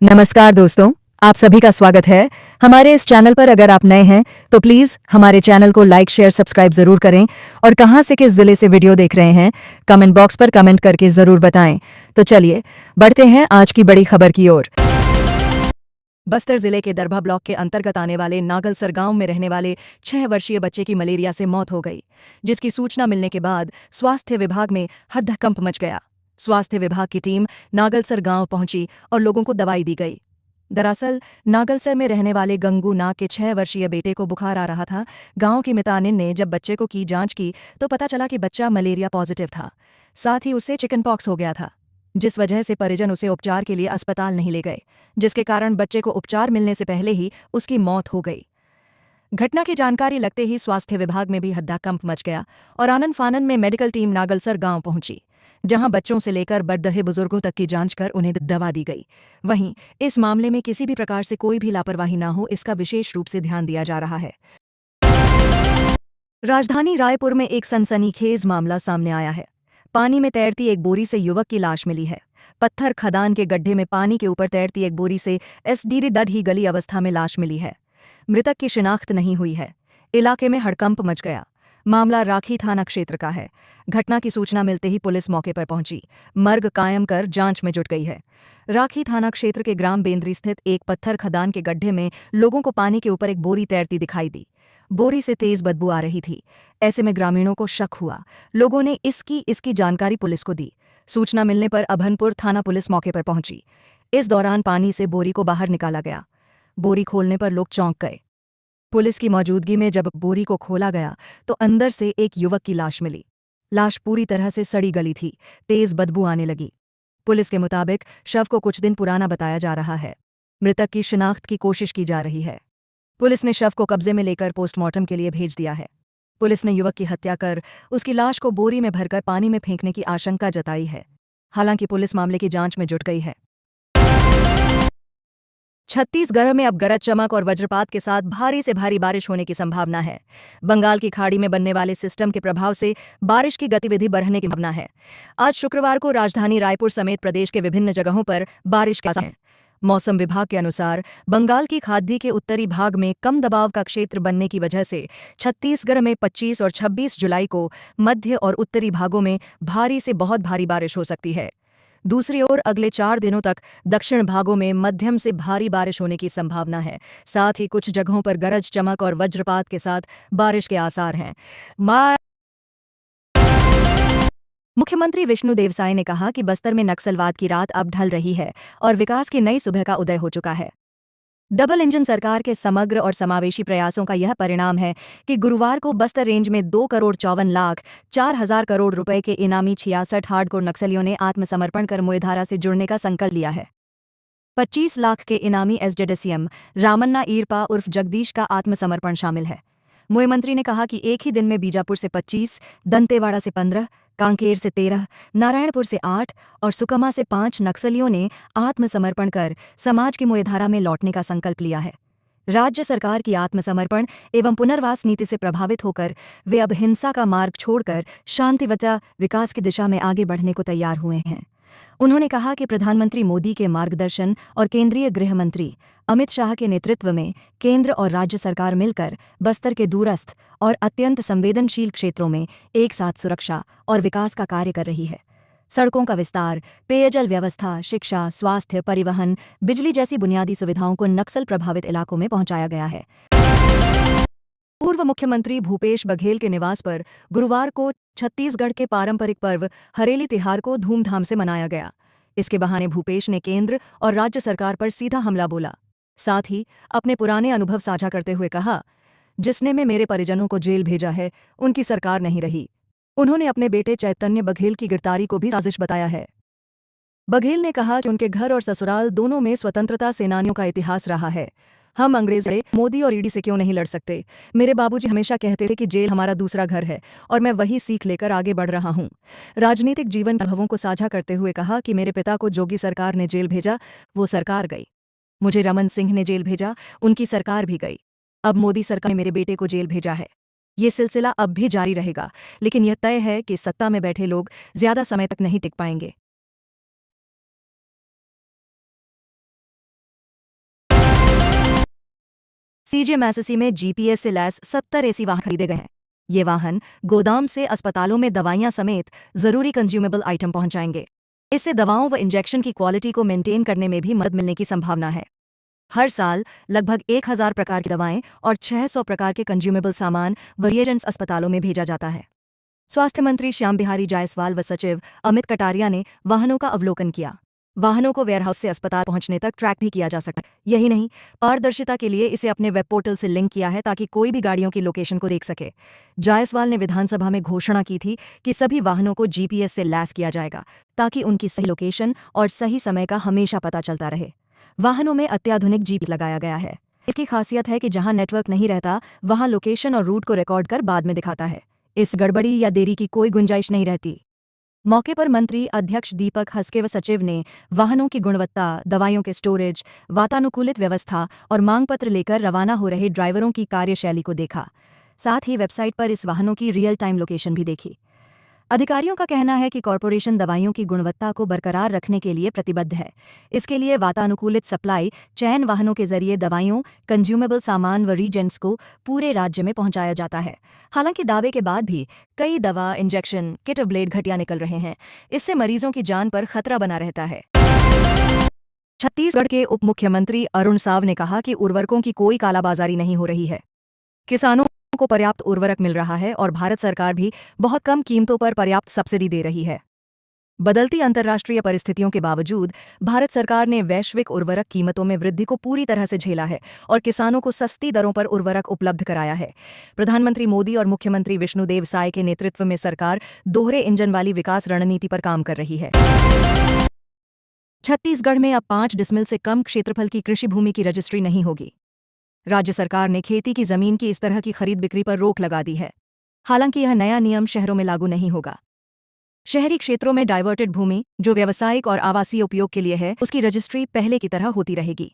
नमस्कार दोस्तों, आप सभी का स्वागत है हमारे इस चैनल पर। अगर आप नए हैं तो प्लीज हमारे चैनल को लाइक शेयर सब्सक्राइब जरूर करें और कहां से किस जिले से वीडियो देख रहे हैं कमेंट बॉक्स पर कमेंट करके जरूर बताएं। तो चलिए बढ़ते हैं आज की बड़ी खबर की ओर। बस्तर जिले के दरभा ब्लॉक के अंतर्गत आने वाले नागलसर गांव में रहने वाले 6 वर्षीय बच्चे की मलेरिया से मौत हो गई, जिसकी सूचना मिलने के बाद स्वास्थ्य विभाग में हड़कंप मच गया। स्वास्थ्य विभाग की टीम नागलसर गांव पहुंची और लोगों को दवाई दी गई। दरअसल नागलसर में रहने वाले गंगू नाग के 6 वर्षीय बेटे को बुखार आ रहा था। गांव की मितानिन ने जब बच्चे को की जांच की तो पता चला कि बच्चा मलेरिया पॉजिटिव था, साथ ही उसे चिकन पॉक्स हो गया था, जिस वजह से परिजन उसे उपचार के लिए अस्पताल नहीं ले गए, जिसके कारण बच्चे को उपचार मिलने से पहले ही उसकी मौत हो गई। घटना की जानकारी लगते ही स्वास्थ्य विभाग में भी हड्डाकंप मच गया और आनन फानन में मेडिकल टीम नागलसर गांव पहुंची, जहां बच्चों से लेकर बड़े बुजुर्गों तक की जांच कर उन्हें दवा दी गई। वहीं इस मामले में किसी भी प्रकार से कोई भी लापरवाही न हो, इसका विशेष रूप से ध्यान दिया जा रहा है। राजधानी रायपुर में एक सनसनीखेज मामला सामने आया है। पानी में तैरती एक बोरी से युवक की लाश मिली है। पत्थर खदान के गड्ढे में पानी के ऊपर तैरती एक बोरी से एसडीडी डड ही गली अवस्था में लाश मिली है। मृतक की शिनाख्त नहीं हुई है। इलाके में हड़कंप मच गया। मामला राखी थाना क्षेत्र का है। घटना की सूचना मिलते ही पुलिस मौके पर पहुंची, मर्ग कायम कर जांच में जुट गई है। राखी थाना क्षेत्र के ग्राम बेंद्री स्थित एक पत्थर खदान के गड्ढे में लोगों को पानी के ऊपर एक बोरी तैरती दिखाई दी। बोरी से तेज बदबू आ रही थी। ऐसे में ग्रामीणों को शक हुआ। लोगों ने इसकी जानकारी पुलिस को दी। सूचना मिलने पर अभनपुर थाना पुलिस मौके पर पहुंची। इस दौरान पानी से बोरी को बाहर निकाला गया। बोरी खोलने पर लोग चौंक गए। पुलिस की मौजूदगी में जब बोरी को खोला गया तो अंदर से एक युवक की लाश मिली। लाश पूरी तरह से सड़ी गली थी, तेज बदबू आने लगी। पुलिस के मुताबिक शव को कुछ दिन पुराना बताया जा रहा है। मृतक की शिनाख्त की कोशिश की जा रही है। पुलिस ने शव को कब्जे में लेकर पोस्टमार्टम के लिए भेज दिया है। पुलिस ने युवक की हत्या कर उसकी लाश को बोरी में भरकर पानी में फेंकने की आशंका जताई है। हालांकि पुलिस मामले की जांच में जुट गई है। छत्तीसगढ़ में अब गरज चमक और वज्रपात के साथ भारी से भारी बारिश होने की संभावना है। बंगाल की खाड़ी में बनने वाले सिस्टम के प्रभाव से बारिश की गतिविधि बढ़ने की संभावना है। आज शुक्रवार को राजधानी रायपुर समेत प्रदेश के विभिन्न जगहों पर बारिश का है। मौसम विभाग के अनुसार बंगाल की खाड़ी के उत्तरी भाग में कम दबाव का क्षेत्र बनने की वजह से छत्तीसगढ़ में 25 और 26 जुलाई को मध्य और उत्तरी भागों में भारी से बहुत भारी बारिश हो सकती है। दूसरी ओर अगले 4 दिनों तक दक्षिण भागों में मध्यम से भारी बारिश होने की संभावना है। साथ ही कुछ जगहों पर गरज चमक और वज्रपात के साथ बारिश के आसार हैं। मुख्यमंत्री विष्णुदेव साय ने कहा कि बस्तर में नक्सलवाद की रात अब ढल रही है और विकास की नई सुबह का उदय हो चुका है। डबल इंजन सरकार के समग्र और समावेशी प्रयासों का यह परिणाम है कि गुरुवार को बस्तर रेंज में 2,54,04,000 करोड़ रुपए के इनामी 66 हार्डकोर नक्सलियों ने आत्मसमर्पण कर मुख्यधारा से जुड़ने का संकल्प लिया है। 25 लाख के इनामी एसडीडीसीएम रामन्ना ईरपा उर्फ जगदीश का आत्मसमर्पण शामिल है। मुख्यमंत्री ने कहा कि एक ही दिन में बीजापुर से 25, दंतेवाड़ा से 15, कांकेर से 13, नारायणपुर से 8 और सुकमा से 5 नक्सलियों ने आत्मसमर्पण कर समाज की मुख्यधारा में लौटने का संकल्प लिया है। राज्य सरकार की आत्मसमर्पण एवं पुनर्वास नीति से प्रभावित होकर वे अब हिंसा का मार्ग छोड़कर शांतिवता विकास की दिशा में आगे बढ़ने को तैयार हुए हैं। उन्होंने कहा कि प्रधानमंत्री मोदी के मार्गदर्शन और केंद्रीय गृह मंत्री अमित शाह के नेतृत्व में केंद्र और राज्य सरकार मिलकर बस्तर के दूरस्थ और अत्यंत संवेदनशील क्षेत्रों में एक साथ सुरक्षा और विकास का कार्य कर रही है। सड़कों का विस्तार, पेयजल व्यवस्था, शिक्षा, स्वास्थ्य, परिवहन, बिजली जैसी बुनियादी सुविधाओं को नक्सल प्रभावित इलाकों में पहुंचाया गया है। पूर्व मुख्यमंत्री भूपेश बघेल के निवास पर गुरुवार को छत्तीसगढ़ के पारंपरिक पर्व हरेली तिहार को धूमधाम से मनाया गया। इसके बहाने भूपेश ने केंद्र और राज्य सरकार पर सीधा हमला बोला। साथ ही अपने पुराने अनुभव साझा करते हुए कहा, जिसने में मेरे परिजनों को जेल भेजा है उनकी सरकार नहीं रही। उन्होंने अपने बेटे चैतन्य बघेल की गिरफ्तारी को भी साजिश बताया है। बघेल ने कहा कि उनके घर और ससुराल दोनों में स्वतंत्रता सेनानियों का इतिहास रहा है। हम अंग्रेजों, मोदी और ईडी से क्यों नहीं लड़ सकते। मेरे बाबूजी हमेशा कहते थे कि जेल हमारा दूसरा घर है और मैं वही सीख लेकर आगे बढ़ रहा हूं। राजनीतिक जीवन के अनुभवों को साझा करते हुए कहा कि मेरे पिता को जोगी सरकार ने जेल भेजा, वो सरकार गई। मुझे रमन सिंह ने जेल भेजा, उनकी सरकार भी गई। अब मोदी सरकार ने मेरे बेटे को जेल भेजा है। ये सिलसिला अब भी जारी रहेगा, लेकिन यह तय है कि सत्ता में बैठे लोग ज्यादा समय तक नहीं टिक पाएंगे। सीजीएमएसएसई में जीपीएस से लैस 70 ऐसी वाहन खरीदे गए हैं। ये वाहन गोदाम से अस्पतालों में दवाइयां समेत जरूरी कंज्यूमेबल आइटम पहुंचाएंगे। इससे दवाओं व इंजेक्शन की क्वालिटी को मेंटेन करने में भी मदद मिलने की संभावना है। हर साल लगभग 1000 प्रकार की दवाएं और 600 प्रकार के कंज्यूमेबल सामान व रिएजेंट्स अस्पतालों में भेजा जाता है। स्वास्थ्य मंत्री श्याम बिहारी जायसवाल व सचिव अमित कटारिया ने वाहनों का अवलोकन किया। वाहनों को वेयरहाउस से अस्पताल पहुंचने तक ट्रैक भी किया जा सकता है। यही नहीं, पारदर्शिता के लिए इसे अपने वेब पोर्टल से लिंक किया है ताकि कोई भी गाड़ियों की लोकेशन को देख सके। जायसवाल ने विधानसभा में घोषणा की थी कि सभी वाहनों को जीपीएस से लैस किया जाएगा ताकि उनकी सही लोकेशन और सही समय का हमेशा पता चलता रहे। वाहनों में अत्याधुनिक जीपीएस लगाया गया है। इसकी खासियत है कि जहां नेटवर्क नहीं रहता वहां लोकेशन और रूट को रिकॉर्ड कर बाद में दिखाता है। इस गड़बड़ी या देरी की कोई गुंजाइश नहीं रहती। मौके पर मंत्री अध्यक्ष दीपक हस्के व सचिव ने वाहनों की गुणवत्ता, दवाइयों के स्टोरेज, वातानुकूलित व्यवस्था और मांग पत्र लेकर रवाना हो रहे ड्राइवरों की कार्यशैली को देखा। साथ ही वेबसाइट पर इस वाहनों की रियल टाइम लोकेशन भी देखी। अधिकारियों का कहना है कि कॉरपोरेशन दवाइयों की गुणवत्ता को बरकरार रखने के लिए प्रतिबद्ध है। इसके लिए वातानुकूलित सप्लाई चैन वाहनों के जरिए दवाइयों, कंज्यूमेबल सामान व रीजेंट्स को पूरे राज्य में पहुंचाया जाता है। हालांकि दावे के बाद भी कई दवा, इंजेक्शन, किट और ब्लेड घटिया निकल रहे हैं। इससे मरीजों की जान पर खतरा बना रहता है। छत्तीसगढ़ के उप मुख्यमंत्री अरुण साव ने कहा कि उर्वरकों की कोई कालाबाजारी नहीं हो रही है। किसानों को पर्याप्त उर्वरक मिल रहा है और भारत सरकार भी बहुत कम कीमतों पर पर्याप्त सब्सिडी दे रही है। बदलती अंतर्राष्ट्रीय परिस्थितियों के बावजूद भारत सरकार ने वैश्विक उर्वरक कीमतों में वृद्धि को पूरी तरह से झेला है और किसानों को सस्ती दरों पर उर्वरक उपलब्ध कराया है। प्रधानमंत्री मोदी और मुख्यमंत्री विष्णुदेव साय के नेतृत्व में सरकार दोहरे इंजन वाली विकास रणनीति पर काम कर रही है। छत्तीसगढ़ में अब 5 डिसमिल से कम क्षेत्रफल की कृषि भूमि की रजिस्ट्री नहीं होगी। राज्य सरकार ने खेती की जमीन की इस तरह की खरीद बिक्री पर रोक लगा दी है। हालांकि यह नया नियम शहरों में लागू नहीं होगा। शहरी क्षेत्रों में डाइवर्टेड भूमि जो व्यावसायिक और आवासीय उपयोग के लिए है, उसकी रजिस्ट्री पहले की तरह होती रहेगी।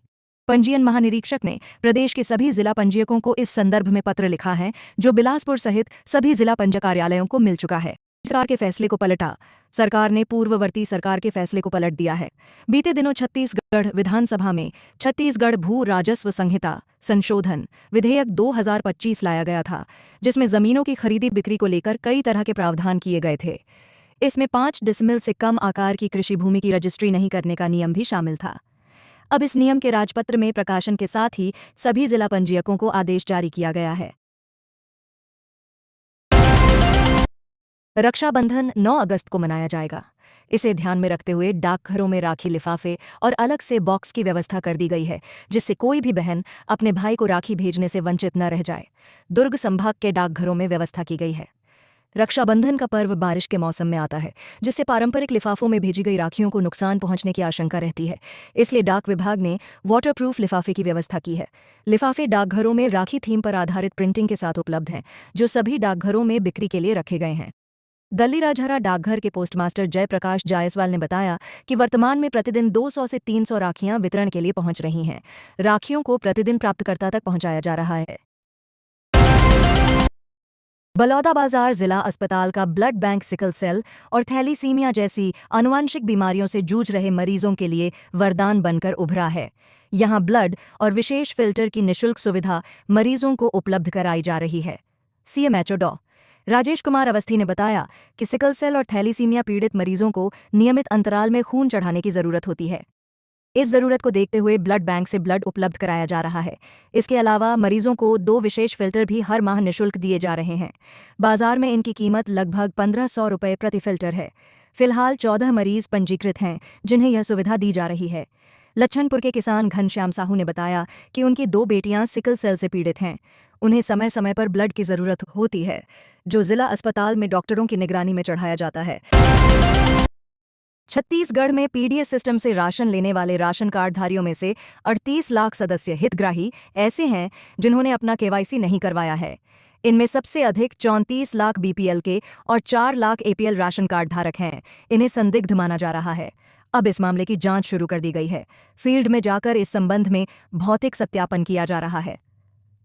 पंजीयन महानिरीक्षक ने प्रदेश के सभी जिला पंजीयकों को इस संदर्भ में पत्र लिखा है, जो बिलासपुर सहित सभी जिला पंजीयक कार्यालयों को मिल चुका है। सरकार के फैसले को पलटा। सरकार ने पूर्ववर्ती सरकार के फैसले को पलट दिया है। बीते दिनों छत्तीसगढ़ विधानसभा में छत्तीसगढ़ भू राजस्व संहिता संशोधन विधेयक 2025 लाया गया था, जिसमें जमीनों की खरीदी बिक्री को लेकर कई तरह के प्रावधान किए गए थे। इसमें 5 डिसमिल से कम आकार की कृषि भूमि की रजिस्ट्री नहीं करने का नियम भी शामिल था। अब इस नियम के राजपत्र में प्रकाशन के साथ ही सभी जिला पंजीयकों को आदेश जारी किया गया है। रक्षाबंधन 9 अगस्त को मनाया जाएगा। इसे ध्यान में रखते हुए डाकघरों में राखी लिफाफे और अलग से बॉक्स की व्यवस्था कर दी गई है, जिससे कोई भी बहन अपने भाई को राखी भेजने से वंचित न रह जाए। दुर्ग संभाग के डाकघरों में व्यवस्था की गई है। रक्षाबंधन का पर्व बारिश के मौसम में आता है, जिससे पारंपरिक लिफाफों में भेजी गई राखियों को नुकसान पहुंचने की आशंका रहती है। इसलिए डाक विभाग ने वाटरप्रूफ लिफाफे की व्यवस्था की है। लिफाफे डाकघरों में राखी थीम पर आधारित प्रिंटिंग के साथ उपलब्ध हैं, जो सभी डाकघरों में बिक्री के लिए रखे गए हैं। दल्लीराजहरा डाकघर के पोस्टमास्टर जयप्रकाश जायसवाल ने बताया कि वर्तमान में प्रतिदिन 200 से 300 राखियां वितरण के लिए पहुंच रही हैं। राखियों को प्रतिदिन प्राप्तकर्ता तक पहुंचाया जा रहा है। बलौदाबाजार जिला अस्पताल का ब्लड बैंक सिकल सेल और थैलीसीमिया जैसी आनुवंशिक बीमारियों से जूझ रहे मरीजों के लिए वरदान बनकर उभरा है। यहां ब्लड और विशेष फिल्टर की निःशुल्क सुविधा मरीजों को उपलब्ध कराई जा रही है। सीएमएचओ डॉ. राजेश कुमार अवस्थी ने बताया कि सिकल सेल और थैलीसीमिया पीड़ित मरीजों को नियमित अंतराल में खून चढ़ाने की जरूरत होती है। इस जरूरत को देखते हुए ब्लड बैंक से ब्लड उपलब्ध कराया जा रहा है। इसके अलावा मरीजों को 2 विशेष फिल्टर भी हर माह निःशुल्क दिए जा रहे हैं। बाजार में इनकी कीमत लगभग 1500 रुपये प्रति फिल्टर है। फिलहाल 14 मरीज पंजीकृत हैं, जिन्हें यह सुविधा दी जा रही है। लच्छनपुर के किसान घनश्याम साहू ने बताया कि उनकी 2 बेटियां सिकल सेल से पीड़ित हैं। उन्हें समय समय पर ब्लड की जरूरत होती है, जो जिला अस्पताल में डॉक्टरों की निगरानी में चढ़ाया जाता है। छत्तीसगढ़ में पीडीएस सिस्टम से राशन लेने वाले राशन कार्डधारियों में से 38 लाख सदस्य हितग्राही ऐसे हैं जिन्होंने अपना केवाईसी नहीं करवाया है। इनमें सबसे अधिक 34 लाख बीपीएल के और 4 लाख एपीएल राशन कार्ड धारक हैं। इन्हें संदिग्ध माना जा रहा है। अब इस मामले की जांच शुरू कर दी गई है। फील्ड में जाकर इस संबंध में भौतिक सत्यापन किया जा रहा है।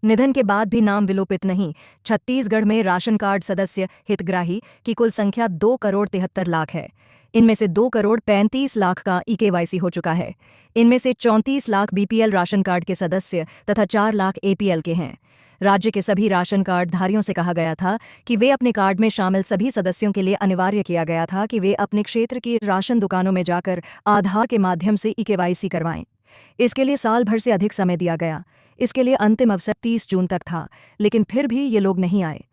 निधन के बाद भी नाम विलोपित नहीं। छत्तीसगढ़ में राशन कार्ड सदस्य हितग्राही की कुल संख्या 2 करोड़ 73 लाख है। इनमें से 2,35,00,000 का ई-केवाईसी हो चुका है। इनमें से 34 लाख बीपीएल राशन कार्ड के सदस्य तथा 4 लाख एपीएल के हैं। राज्य के सभी राशन कार्ड धारियों से कहा गया था कि वे अपने कार्ड में शामिल सभी सदस्यों के लिए अनिवार्य किया गया था कि वे अपने क्षेत्र की राशन दुकानों में जाकर आधार के माध्यम से ई-केवाईसी करवाएं। इसके लिए साल भर से अधिक समय दिया गया। इसके लिए अंतिम अवसर 30 जून तक था, लेकिन फिर भी ये लोग नहीं आए।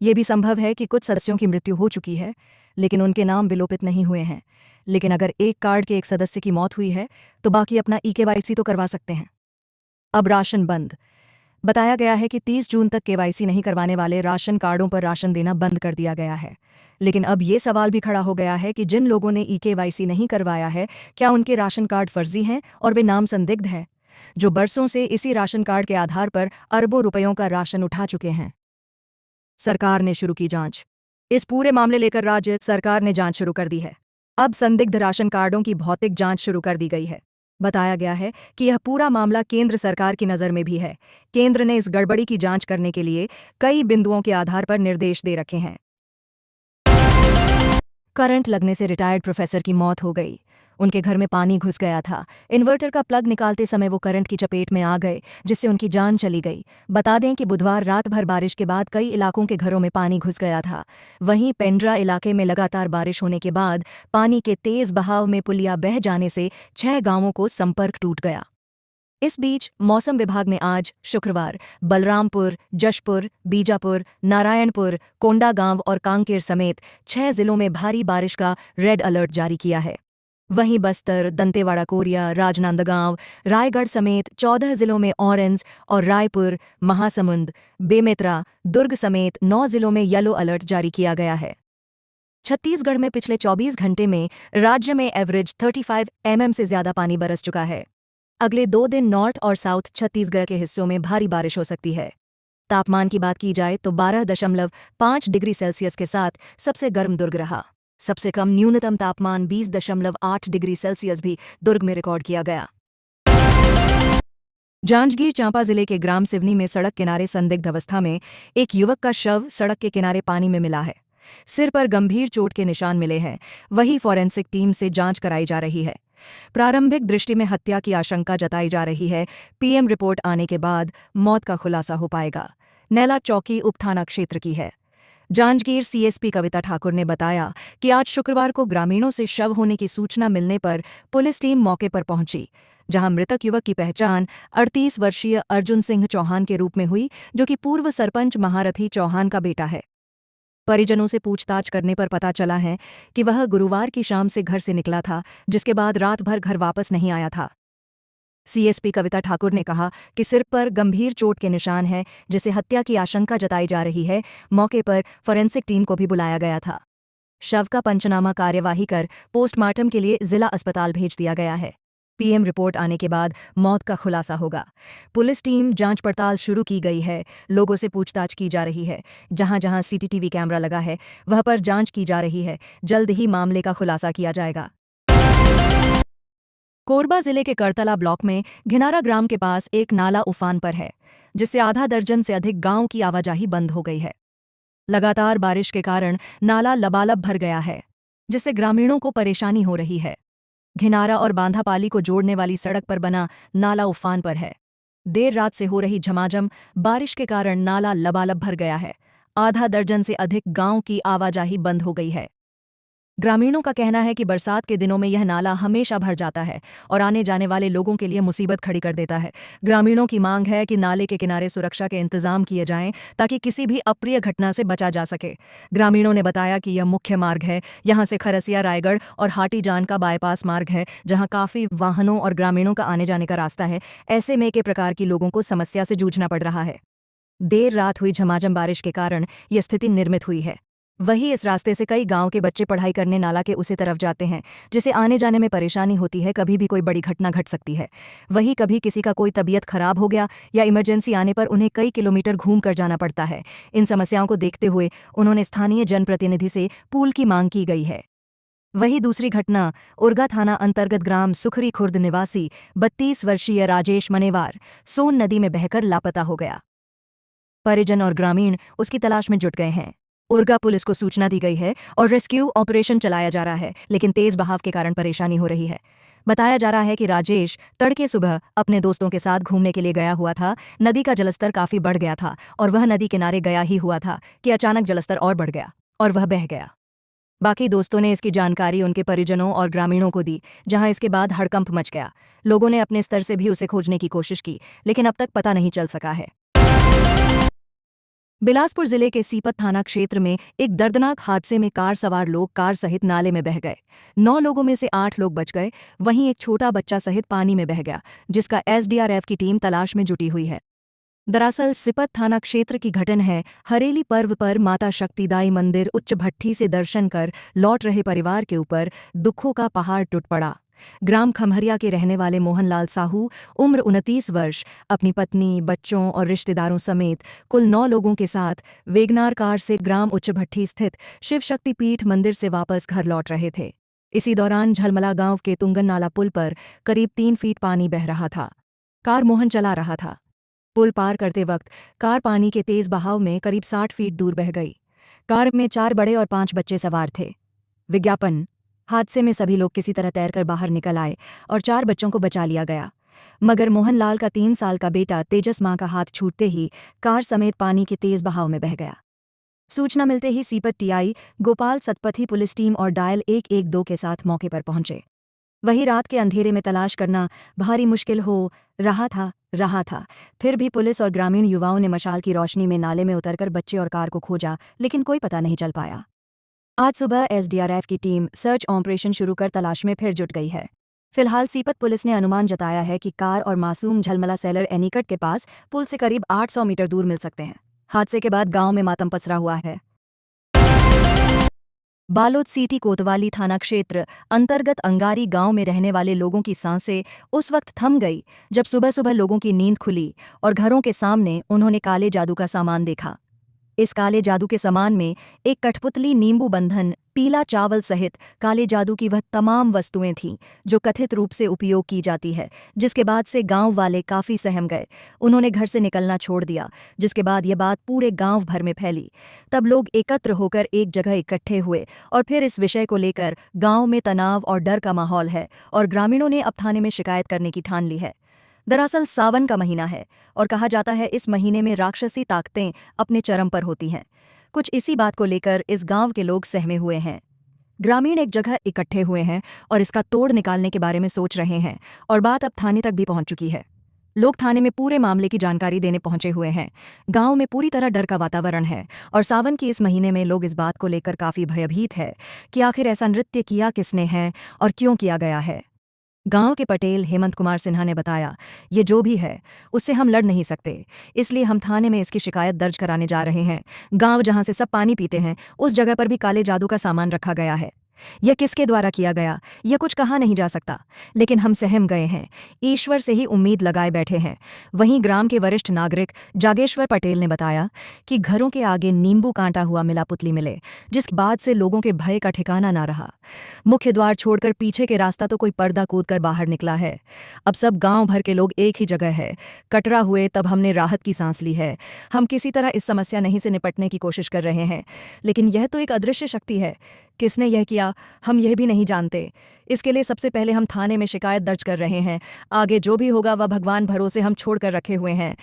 ये भी संभव है कि कुछ सदस्यों की मृत्यु हो चुकी है, लेकिन उनके नाम विलोपित नहीं हुए हैं। लेकिन अगर एक कार्ड के एक सदस्य की मौत हुई है तो बाकी अपना ई-केवाईसी तो करवा सकते हैं। अब राशन बंद। बताया गया है कि 30 जून तक केवाईसी नहीं करवाने वाले राशन कार्डों पर राशन देना बंद कर दिया गया है। लेकिन अब ये सवाल भी खड़ा हो गया है कि जिन लोगों ने ई-केवाईसी नहीं करवाया है, क्या उनके राशन कार्ड फर्जी हैं और वे नाम संदिग्ध हैं, जो बरसों से इसी राशन कार्ड के आधार पर अरबों रुपयों का राशन उठा चुके हैं। सरकार ने शुरू की जांच। इस पूरे मामले लेकर राज्य सरकार ने जांच शुरू कर दी है। अब संदिग्ध राशन कार्डों की भौतिक जांच शुरू कर दी गई है। बताया गया है कि यह पूरा मामला केंद्र सरकार की नज़र में भी है। केंद्र ने इस गड़बड़ी की जांच करने के लिए कई बिंदुओं के आधार पर निर्देश दे रखे हैं। करंट लगने से रिटायर्ड प्रोफेसर की मौत हो गई। उनके घर में पानी घुस गया था। इन्वर्टर का प्लग निकालते समय वो करंट की चपेट में आ गए, जिससे उनकी जान चली गई। बता दें कि बुधवार रात भर बारिश के बाद कई इलाकों के घरों में पानी घुस गया था। वहीं पेंड्रा इलाके में लगातार बारिश होने के बाद पानी के तेज बहाव में पुलिया बह जाने से 6 गांवों को संपर्क टूट गया। इस बीच मौसम विभाग ने आज शुक्रवार बलरामपुर, जशपुर, बीजापुर, नारायणपुर, कोंडागांव और कांकेर समेत 6 जिलों में भारी बारिश का रेड अलर्ट जारी किया है। वहीं बस्तर, दंतेवाड़ा, कोरिया, राजनांदगांव, रायगढ़ समेत 14 जिलों में ऑरेंज और रायपुर, महासमुंद, बेमेतरा, दुर्ग समेत 9 जिलों में येलो अलर्ट जारी किया गया है। छत्तीसगढ़ में पिछले 24 घंटे में राज्य में एवरेज 35 mm से ज्यादा पानी बरस चुका है। अगले 2 दिन नॉर्थ और साउथ छत्तीसगढ़ के हिस्सों में भारी बारिश हो सकती है। तापमान की बात की जाए तो 12.5 डिग्री सेल्सियस के साथ सबसे गर्म दुर्ग रहा। सबसे कम न्यूनतम तापमान 20.8 डिग्री सेल्सियस भी दुर्ग में रिकॉर्ड किया गया। जांजगीर चांपा जिले के ग्राम सिवनी में सड़क किनारे संदिग्ध अवस्था में एक युवक का शव सड़क के किनारे पानी में मिला है। सिर पर गंभीर चोट के निशान मिले हैं। वहीं फॉरेंसिक टीम से जांच कराई जा रही है। प्रारंभिक दृष्टि में हत्या की आशंका जताई जा रही है। पीएम रिपोर्ट आने के बाद मौत का खुलासा हो पाएगा। नैला चौकी उपथाना क्षेत्र की है। जांजगीर सीएसपी कविता ठाकुर ने बताया कि आज शुक्रवार को ग्रामीणों से शव होने की सूचना मिलने पर पुलिस टीम मौके पर पहुंची, जहां मृतक युवक की पहचान 38 वर्षीय अर्जुन सिंह चौहान के रूप में हुई, जो कि पूर्व सरपंच महारथी चौहान का बेटा है। परिजनों से पूछताछ करने पर पता चला है कि वह गुरुवार की शाम से घर से निकला था, जिसके बाद रात भर घर वापस नहीं आया था। सीएसपी कविता ठाकुर ने कहा कि सिर पर गंभीर चोट के निशान है, जिसे हत्या की आशंका जताई जा रही है। मौके पर फोरेंसिक टीम को भी बुलाया गया था। शव का पंचनामा कार्यवाही कर पोस्टमार्टम के लिए जिला अस्पताल भेज दिया गया है। पीएम रिपोर्ट आने के बाद मौत का खुलासा होगा। पुलिस टीम जांच पड़ताल शुरू की गई है। लोगों से पूछताछ की जा रही है। जहां जहां सीसीटीवी कैमरा लगा है वह पर जांच की जा रही है। जल्द ही मामले का खुलासा किया जाएगा। कोरबा जिले के करतला ब्लॉक में घिनारा ग्राम के पास एक नाला उफान पर है, जिससे आधा दर्जन से अधिक गांव की आवाजाही बंद हो गई है। लगातार बारिश के कारण नाला लबालब भर गया है, जिससे ग्रामीणों को परेशानी हो रही है। घिनारा और बांधापाली को जोड़ने वाली सड़क पर बना नाला उफान पर है। देर रात से हो रही झमाझम बारिश के कारण नाला लबालब भर गया है। आधा दर्जन से अधिक गांव की आवाजाही बंद हो गई है। ग्रामीणों का कहना है कि बरसात के दिनों में यह नाला हमेशा भर जाता है और आने जाने वाले लोगों के लिए मुसीबत खड़ी कर देता है। ग्रामीणों की मांग है कि नाले के किनारे सुरक्षा के इंतजाम किए जाएं, ताकि किसी भी अप्रिय घटना से बचा जा सके। ग्रामीणों ने बताया कि यह मुख्य मार्ग है। यहाँ से खरसिया, रायगढ़ और हाटीजान का बाईपास मार्ग है, जहाँ काफ़ी वाहनों और ग्रामीणों का आने जाने का रास्ता है। ऐसे में के प्रकार की लोगों को समस्या से जूझना पड़ रहा है। देर रात हुई झमाझम बारिश के कारण यह स्थिति निर्मित हुई है। वहीं इस रास्ते से कई गांव के बच्चे पढ़ाई करने नाला के उसी तरफ जाते हैं, जिसे आने जाने में परेशानी होती है। कभी भी कोई बड़ी घटना घट सकती है। वहीं कभी किसी का कोई तबीयत खराब हो गया या इमरजेंसी आने पर उन्हें कई किलोमीटर घूम कर जाना पड़ता है। इन समस्याओं को देखते हुए उन्होंने स्थानीय जनप्रतिनिधि से पुल की मांग की गई है। वहीं दूसरी घटना उर्गा थाना अंतर्गत ग्राम सुखरी खुर्द निवासी 32 वर्षीय राजेश मनेवार सोन नदी में बहकर लापता हो गया। परिजन और ग्रामीण उसकी तलाश में जुट गए हैं। उरगा पुलिस को सूचना दी गई है और रेस्क्यू ऑपरेशन चलाया जा रहा है, लेकिन तेज बहाव के कारण परेशानी हो रही है। बताया जा रहा है कि राजेश तड़के सुबह अपने दोस्तों के साथ घूमने के लिए गया हुआ था। नदी का जलस्तर काफी बढ़ गया था और वह नदी किनारे गया ही हुआ था कि अचानक जलस्तर और बढ़ गया और वह बह गया। बाकी दोस्तों ने इसकी जानकारी उनके परिजनों और ग्रामीणों को दी, जहां इसके बाद हड़कंप मच गया। लोगों ने अपने स्तर से भी उसे खोजने की कोशिश की, लेकिन अब तक पता नहीं चल सका है। बिलासपुर जिले के सीपत थाना क्षेत्र में एक दर्दनाक हादसे में कार सवार लोग कार सहित नाले में बह गए। 9 लोगों में से 8 लोग बच गए, वहीं एक छोटा बच्चा सहित पानी में बह गया, जिसका एसडीआरएफ की टीम तलाश में जुटी हुई है। दरअसल सिपत थाना क्षेत्र की घटना है। हरेली पर्व पर माता शक्तिदाई मंदिर उच्च भट्ठी से दर्शन कर लौट रहे परिवार के ऊपर दुखों का पहाड़ टूट पड़ा। ग्राम खमहरिया के रहने वाले मोहनलाल साहू, उम्र 29 वर्ष, अपनी पत्नी, बच्चों और रिश्तेदारों समेत कुल 9 लोगों के साथ वेगनार कार से ग्राम उच्च भट्ठी स्थित शिव शक्ति पीठ मंदिर से वापस घर लौट रहे थे। इसी दौरान झलमला गांव के तुंगन नाला पुल पर करीब 3 फीट पानी बह रहा था। कार मोहन चला रहा था। पुल पार करते वक्त कार पानी के तेज बहाव में करीब 60 फीट दूर बह गई। कार में 4 बड़े और 5 बच्चे सवार थे। विज्ञापन: हादसे में सभी लोग किसी तरह तैरकर बाहर निकल आए और 4 बच्चों को बचा लिया गया, मगर मोहनलाल का 3 साल का बेटा तेजस मां का हाथ छूटते ही कार समेत पानी के तेज बहाव में बह गया। सूचना मिलते ही Seepat TI Gopal Satpathy police team और डायल 112 के साथ मौके पर पहुंचे। वहीं रात के अंधेरे में तलाश करना भारी मुश्किल हो रहा था। फिर भी पुलिस और ग्रामीण युवाओं ने मशाल की रोशनी में नाले में उतरकर बच्चे और कार को खोजा, लेकिन कोई पता नहीं चल पाया। आज सुबह एसडीआरएफ की टीम सर्च ऑपरेशन शुरू कर तलाश में फिर जुट गई है। फिलहाल सीपत पुलिस ने अनुमान जताया है कि कार और मासूम झलमला सेलर एनीकट के पास पुल से करीब 800 मीटर दूर मिल सकते हैं। हादसे के बाद गांव में मातम पसरा हुआ है। बालोद सिटी कोतवाली थाना क्षेत्र अंतर्गत अंगारी गांव में रहने वाले लोगों की सांसें उस वक्त थम गई जब सुबह सुबह लोगों की नींद खुली और घरों के सामने उन्होंने काले जादू का सामान देखा। इस काले जादू के सामान में एक कठपुतली, नींबू बंधन, पीला चावल सहित काले जादू की वह तमाम वस्तुएं थीं जो कथित रूप से उपयोग की जाती है, जिसके बाद से गांव वाले काफी सहम गए। उन्होंने घर से निकलना छोड़ दिया, जिसके बाद यह बात पूरे गांव भर में फैली। तब लोग एकत्र होकर एक जगह इकट्ठे हुए और फिर इस विषय को लेकर गांव में तनाव और डर का माहौल है और ग्रामीणों ने अब थाने में शिकायत करने की ठान ली है। दरअसल सावन का महीना है और कहा जाता है इस महीने में राक्षसी ताकतें अपने चरम पर होती हैं। कुछ इसी बात को लेकर इस गांव के लोग सहमे हुए हैं। ग्रामीण एक जगह इकट्ठे हुए हैं और इसका तोड़ निकालने के बारे में सोच रहे हैं और बात अब थाने तक भी पहुंच चुकी है। लोग थाने में पूरे मामले की जानकारी देने पहुंचे हुए हैं। गांव में पूरी तरह डर का वातावरण है और सावन की इस महीने में लोग इस बात को लेकर काफी भयभीत है कि आखिर ऐसा नृत्य किया किसने है और क्यों किया गया है। गांव के पटेल हेमंत कुमार सिन्हा ने बताया, ये जो भी है उससे हम लड़ नहीं सकते, इसलिए हम थाने में इसकी शिकायत दर्ज कराने जा रहे हैं। गांव जहां से सब पानी पीते हैं उस जगह पर भी काले जादू का सामान रखा गया है। यह किसके द्वारा किया गया यह कुछ कहा नहीं जा सकता, लेकिन हम सहम गए हैं, ईश्वर से ही उम्मीद लगाए बैठे हैं। वहीं ग्राम के वरिष्ठ नागरिक जागेश्वर पटेल ने बताया कि घरों के आगे नींबू कांटा हुआ मिला पुतली मिले, जिसके बाद से लोगों के भय का ठिकाना ना रहा। मुख्य द्वार छोड़कर पीछे के रास्ता तो कोई पर्दा कूदकर बाहर निकला है। अब सब गांव भर के लोग एक ही जगह है। कटरा हुए तब हमने राहत की सांस ली है। हम किसी तरह इस समस्या नहीं से निपटने की कोशिश कर रहे हैं, लेकिन यह तो एक अदृश्य शक्ति है। किसने यह किया हम यह भी नहीं जानते। इसके लिए सबसे पहले हम थाने में शिकायत दर्ज कर रहे हैं। आगे जो भी होगा वह भगवान भरोसे हम छोड़ कर रखे हुए हैं।